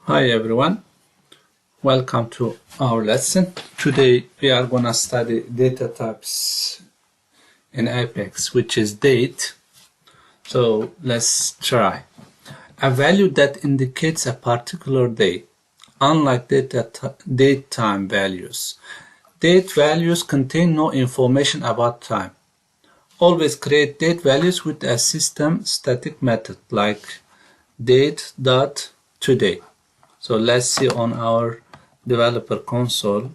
Hi everyone, welcome to our lesson. Today we are gonna study data types in Apex, which is date. So let's try. A value that indicates a particular day, unlike date time values. Date values contain no information about time. Always create date values with a system static method like date.today. So let's see on our developer console.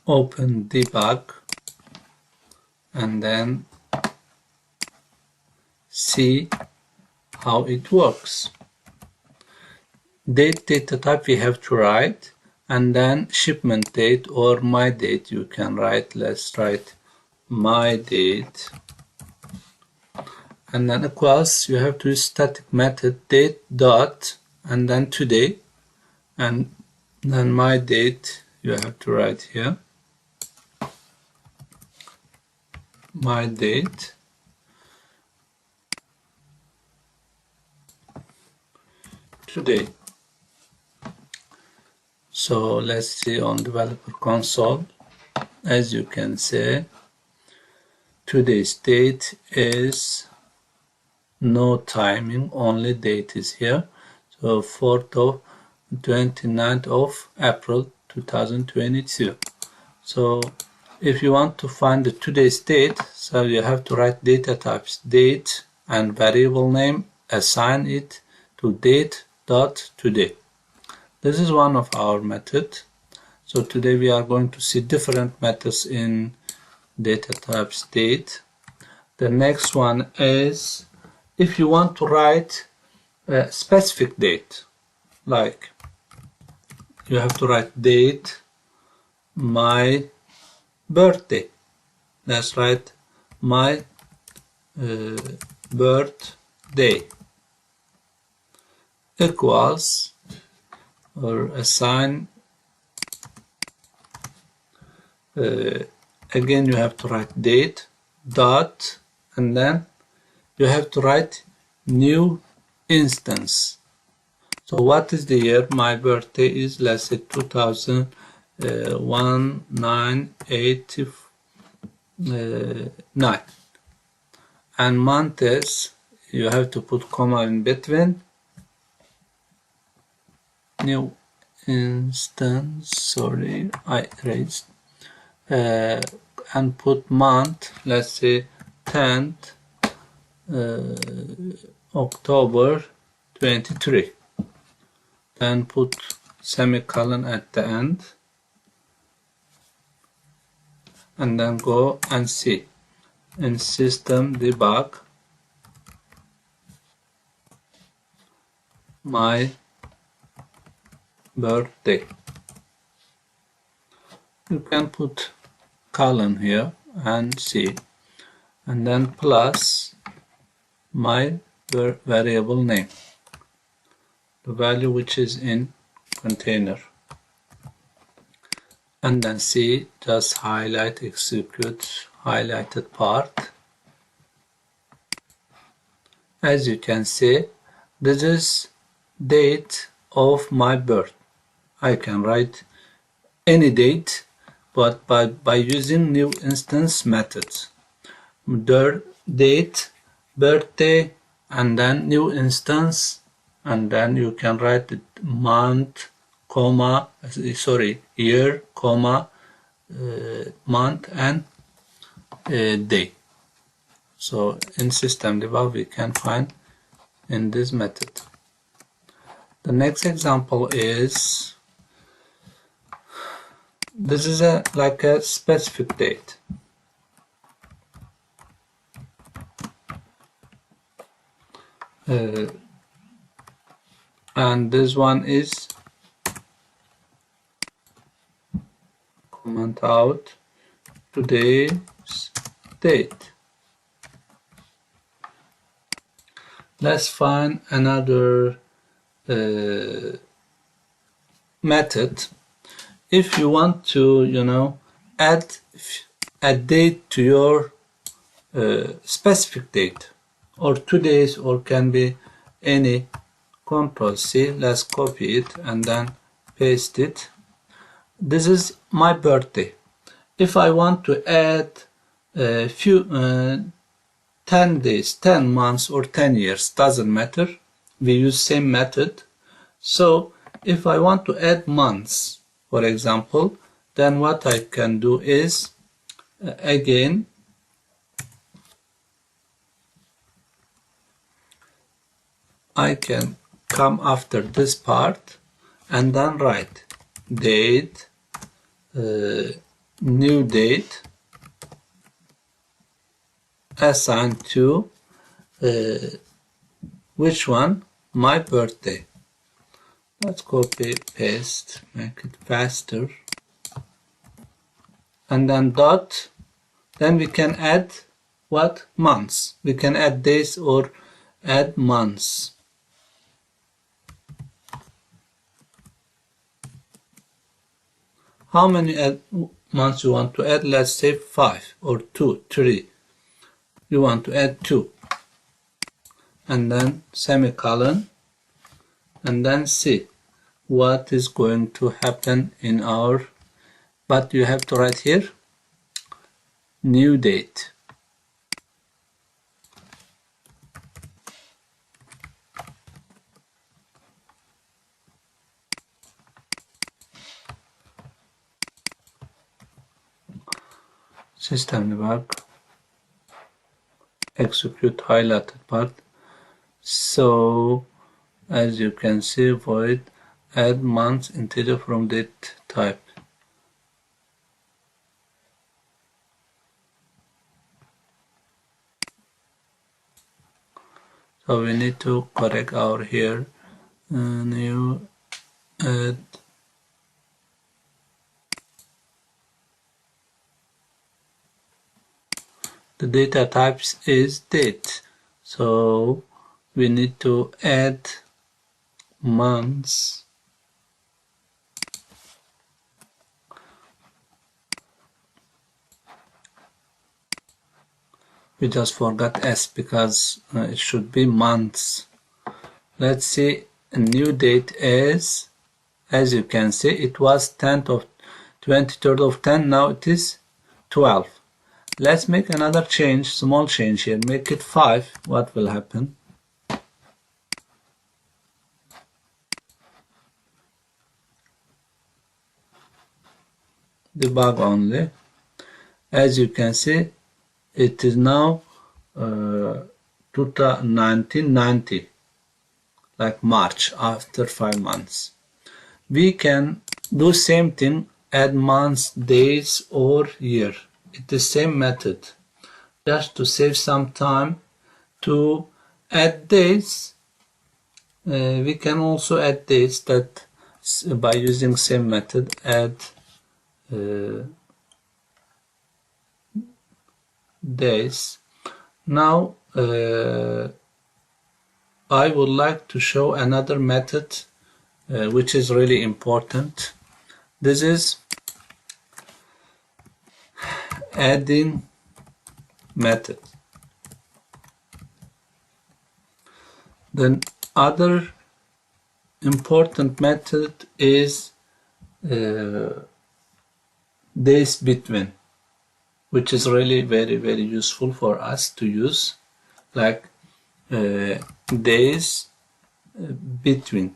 Open debug and then see how it works. Date data type we have to write, and then shipment date or my date you can write. Let's write my date, and then equals, you have to use static method date dot and then today, and then my date you have to write here my date today. So let's see on developer console. As you can see, today's date is no timing, only date is here. So 29th of April 2022. So if you want to find the today's date, so you have to write data types date and variable name, assign it to date.today. This is one of our methods. So today we are going to see different methods in data types date. The next one is if you want to write a specific date, like you have to write date my birthday. Let's write my birthday equals or assign. Again you have to write date dot and then you have to write new instance. So what is the year? My birthday is, let's say, 1989, and month is, you have to put comma in between, new instance, sorry I erased, and put month, let's say 10th October 23. Then put semicolon at the end and then go and see in system debug my birthday. You can put colon here and see, and then plus my variable name, the value which is in container, and then see, just highlight, execute highlighted part. As you can see, this is date of my birth. I can write any date, but by using new instance methods. Date, birthday, and then new instance, and then you can write the month, comma, year, comma, month, and day. So in system debug we can find in this method. The next example is, this is like a specific date. And this one is comment out today's date. Let's find another method. If you want to, add a date to your specific date, or 2 days, or can be any Ctrl C, let's copy it and then paste it. This is my birthday. If I want to add a few 10 days, 10 months or 10 years, doesn't matter. We use same method. So if I want to add months, for example, then what I can do is again I can come after this part and then write date, new date assigned to which one? My birthday. Let's copy, paste, make it faster. And then dot, then we can add what? Months. We can add days or add months. How many months you want to add? Let's say 5 or 2, 3. You want to add 2. And then semicolon. And then see what is going to happen in our, but you have to write here, new date. System debug, execute highlighted part. So as you can see, void add months integer from date type. So we need to correct our here new add the data types is date, so we need to add months we just forgot S because it should be months. Let's see, a new date is, as you can see, it was 10th of 23rd of 10, now it is 12. Let's make another change, small change here, make it 5. What will happen? Debug only. As you can see, it is now 1990, like March, after 5 months. We can do same thing, add months, days or year. It's the same method. Just to save some time to add days, we can also add dates that by using same method, add days. Now I would like to show another method which is really important. This is adding method. Then other important method is days between, which is really very useful for us to use, like days between.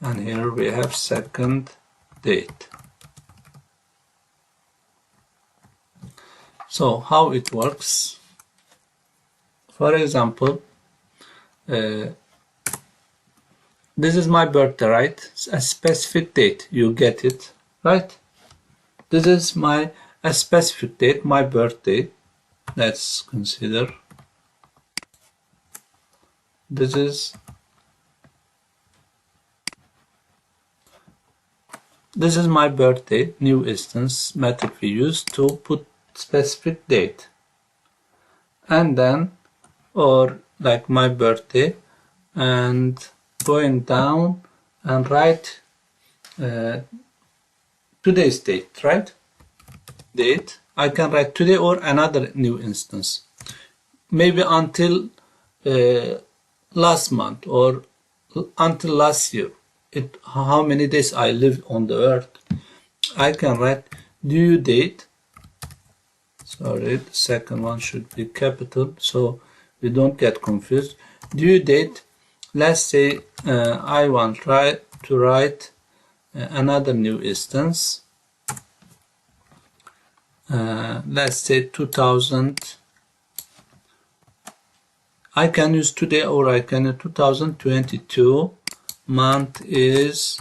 And here we have second date. So how it works? For example, this is my birthday, right? It's a specific date, you get it, right? This is a specific date, my birthday. Let's consider. This is my birthday, new instance method we use to put specific date. And then, or like my birthday, and going down and write today's date, right? date, I can write today or another new instance. Maybe until last month or until last year. How many days I lived on the earth. I can write due date. Sorry, the second one should be capital so we don't get confused. Due date. Let's say I want to write another new instance. Let's say 2000. I can use today or I can use 2022. Month is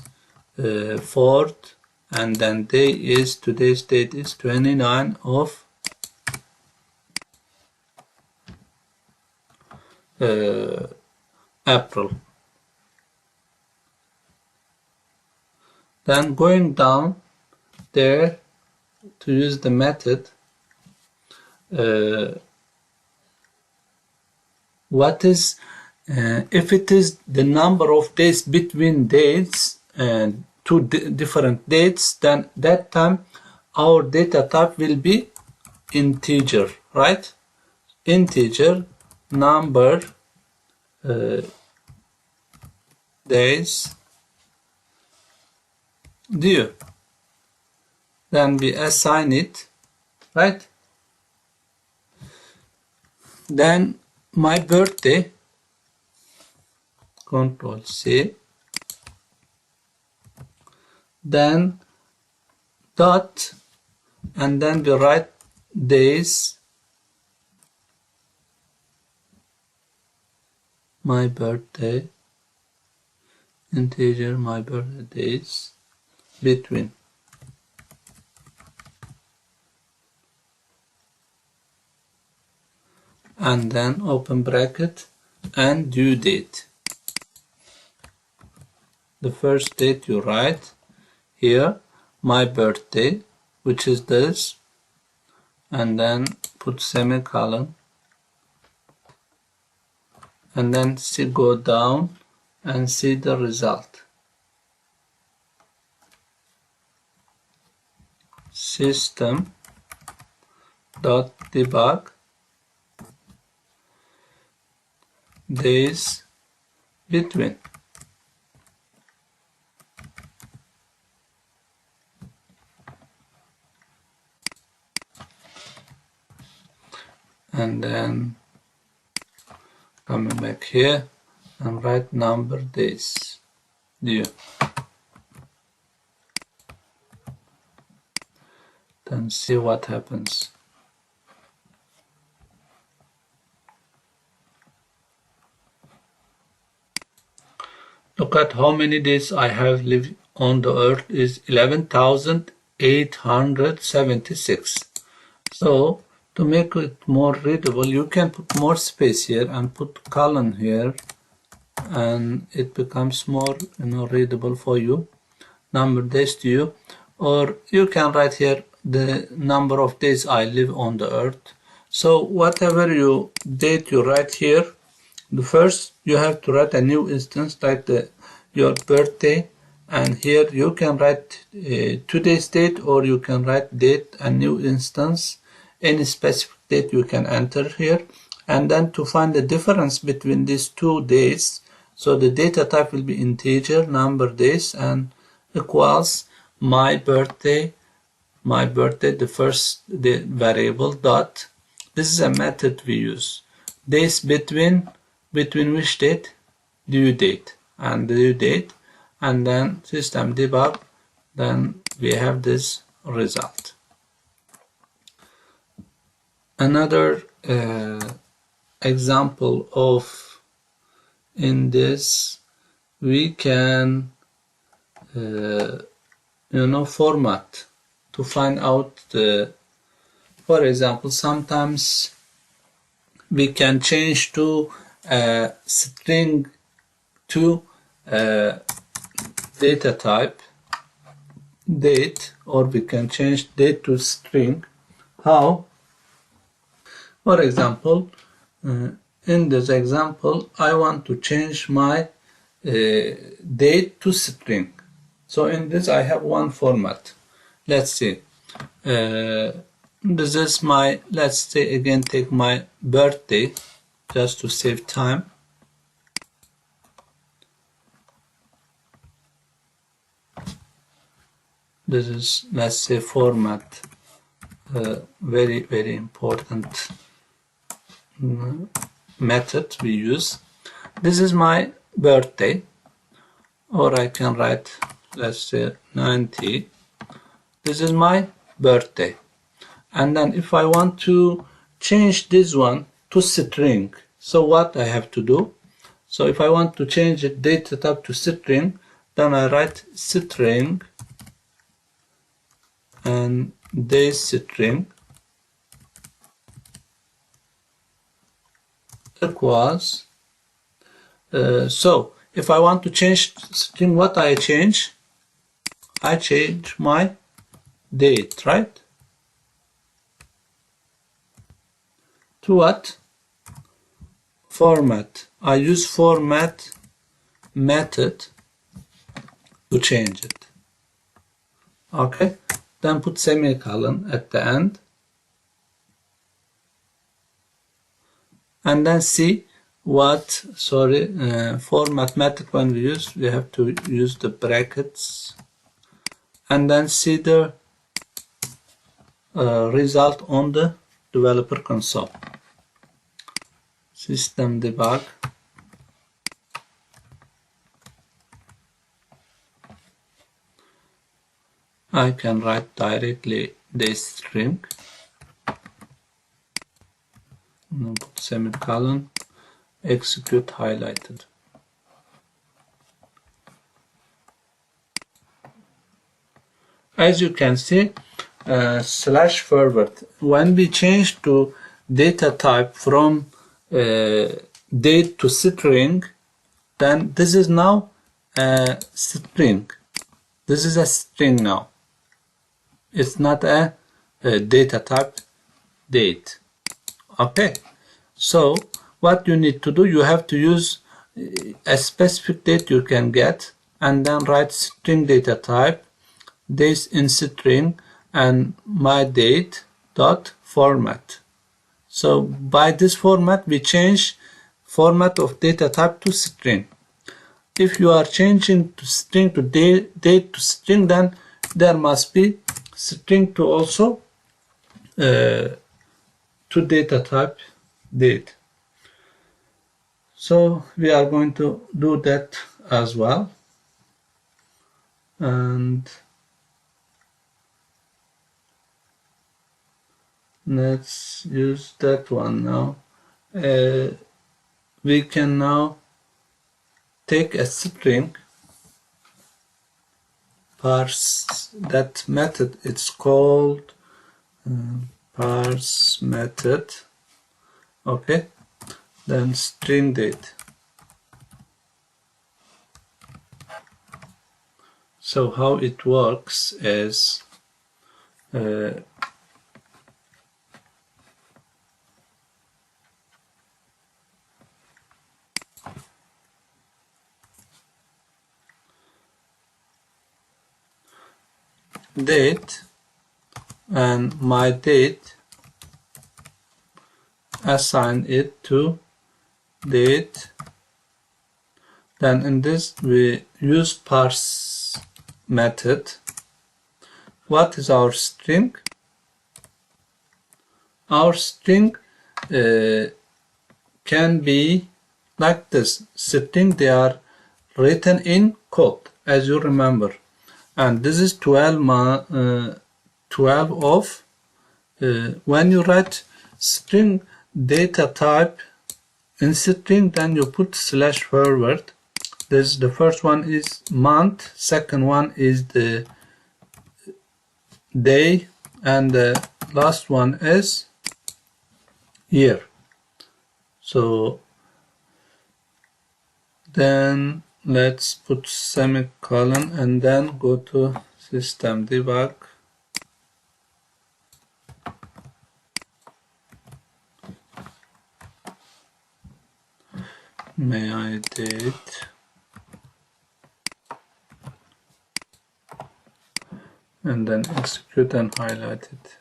4th, and then day is, today's date is 29 of April. Then going down there to use the method, what is if it is the number of days between dates and two different dates, then that time our data type will be integer, right? Integer number days due. Then we assign it, right? Then my birthday, Control C, then dot, and then we write days, my birthday, integer my birthday days, between. And then open bracket and due date. The first date you write here, my birthday, which is this, and then put semicolon, and then go down and see the result. System.debug days between. And then coming back here and write number days due. Then see what happens. Look at how many days I have lived on the earth is 11,876. So to make it more readable, you can put more space here and put colon here, and it becomes more readable for you. Number days to you, or you can write here the number of days I live on the earth. So whatever date you write here, the first you have to write a new instance like your birthday, and here you can write today's date, or you can write date and new instance. Any specific date you can enter here, and then to find the difference between these two days, so the data type will be integer number days and equals my birthday, the first variable dot. This is a method we use. Days between which date? Due date and due date, and then system debug, then we have this result. Another example of in this, we can format to find out for example, sometimes we can change to string to data type date, or we can change date to string. How? For example, in this example, I want to change my date to string. So in this I have one format. Let's see. This is my, let's say again, take my birthday just to save time. This is, let's say, format, very important method we use. This is my birthday, or I can write, let's say, 90. This is my birthday. And then if I want to change this one to string, so what I have to do? So if I want to change the data type to string, then I write string and this string equals, so if I want to change string, what I change? I change my date, right? To what? Format. I use format method to change it. Okay, then put semicolon at the end, and then see what, format method, when we have to use the brackets, and then see the result on the developer console. System debug. I can write directly this string, put semicolon, execute highlighted. As you can see, slash forward, when we change to data type from date to string, then this is now a string. This is a string now. It's not a data type date. Okay, so what you need to do, you have to use a specific date you can get, and then write string data type, this in string, and my date dot format. So by this format we change format of data type to string. If you are changing to string to date to string, then there must be string to also to data type date. So we are going to do that as well, and let's use that one now. We can now take a string, parse that method, it's called parse method. Okay, then string date. So how it works is date and my date, assign it to date. Then in this we use parse method. What is our string? Our string can be like this. String, they are written in code, as you remember, and this is 12 of when you write string data type in string, then you put slash forward. This, the first one is month, second one is the day, and the last one is year. So then let's put semicolon and then go to system debug. May I date and then execute and highlight it.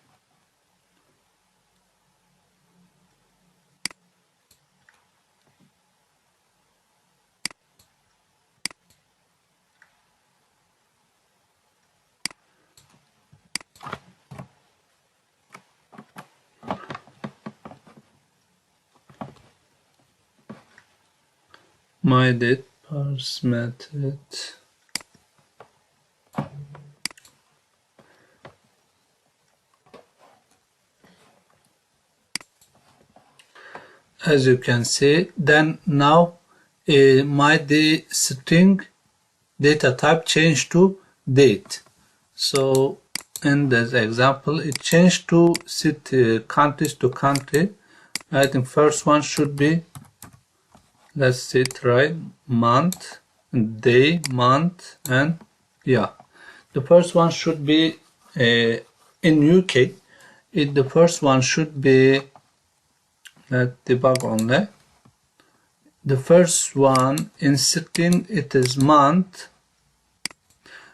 My date parse method. As you can see, then now my string data type changed to date. So in this example, it changed to countries to country. I think first one should be, let's see it right, month, day, month, and yeah. The first one should be in UK. The first one should be, let's debug only. The first one in string, it is month.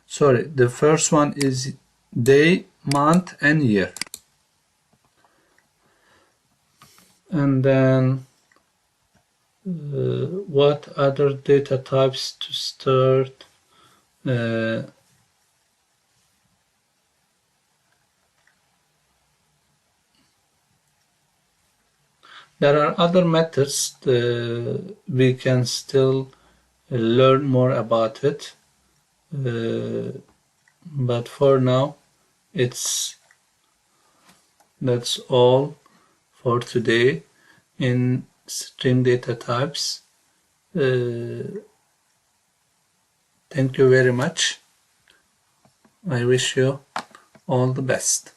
Sorry, the first one is day, month, and year. And then what other data types to start? There are other methods we can still learn more about it, but for now that's all for today in string data types. Thank you very much. I wish you all the best.